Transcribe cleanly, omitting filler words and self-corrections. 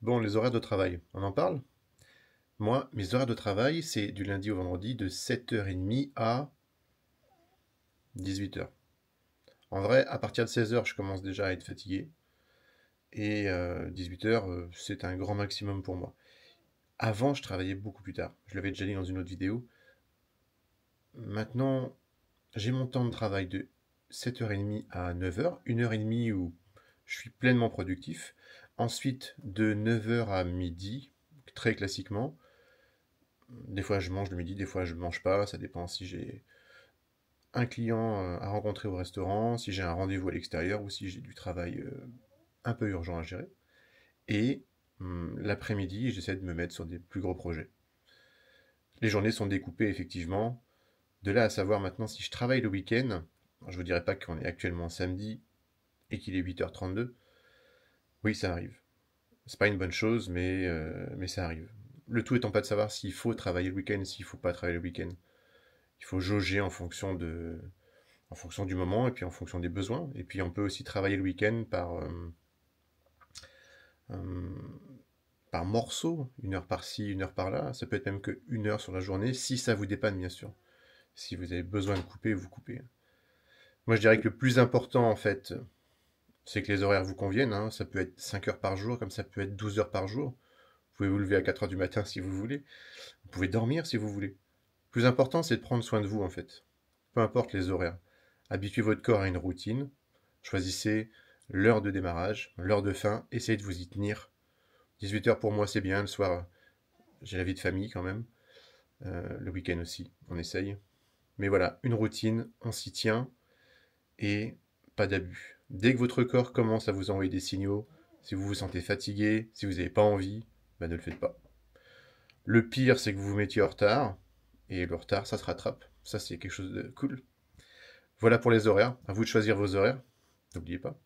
Bon, les horaires de travail, on en parle? Moi, mes horaires de travail, c'est du lundi au vendredi de 7h30 à 18h. En vrai, à partir de 16h, je commence déjà à être fatigué. Et 18h, c'est un grand maximum pour moi. Avant, je travaillais beaucoup plus tard. Je l'avais déjà dit dans une autre vidéo. Maintenant, j'ai mon temps de travail de 7h30 à 9h. 1h30 où je suis pleinement productif. Ensuite, de 9h à midi, très classiquement. Des fois, je mange le midi, des fois, je mange pas. Ça dépend si j'ai un client à rencontrer au restaurant, si j'ai un rendez-vous à l'extérieur ou si j'ai du travail un peu urgent à gérer. Et l'après-midi, j'essaie de me mettre sur des plus gros projets. Les journées sont découpées effectivement. De là à savoir maintenant si je travaille le week-end, je vous dirais pas qu'on est actuellement samedi et qu'il est 8h32. Oui, ça arrive. C'est pas une bonne chose, mais ça arrive. Le tout étant pas de savoir s'il faut travailler le week-end et s'il faut pas travailler le week-end. Il faut jauger en fonction du moment et puis en fonction des besoins. Et puis on peut aussi travailler le week-end euh, par morceaux, 1 heure par-ci, 1 heure par-là. Ça peut être même que 1 heure sur la journée, si ça vous dépanne bien sûr. Si vous avez besoin de couper, vous coupez. Moi je dirais que le plus important en fait, c'est que les horaires vous conviennent, hein. Ça peut être 5 heures par jour, comme ça peut être 12 heures par jour. Vous pouvez vous lever à 4 heures du matin si vous voulez. Vous pouvez dormir si vous voulez. Le plus important, c'est de prendre soin de vous en fait. Peu importe les horaires. Habituez votre corps à une routine. Choisissez l'heure de démarrage, l'heure de fin. Essayez de vous y tenir. 18h pour moi, c'est bien. Le soir, j'ai la vie de famille quand même. Le week-end aussi, on essaye. Mais voilà, une routine, on s'y tient et pas d'abus. Dès que votre corps commence à vous envoyer des signaux, si vous vous sentez fatigué, si vous n'avez pas envie, bah ne le faites pas. Le pire, c'est que vous vous mettiez en retard, et le retard, ça se rattrape. Ça, c'est quelque chose de cool. Voilà pour les horaires. À vous de choisir vos horaires. N'oubliez pas.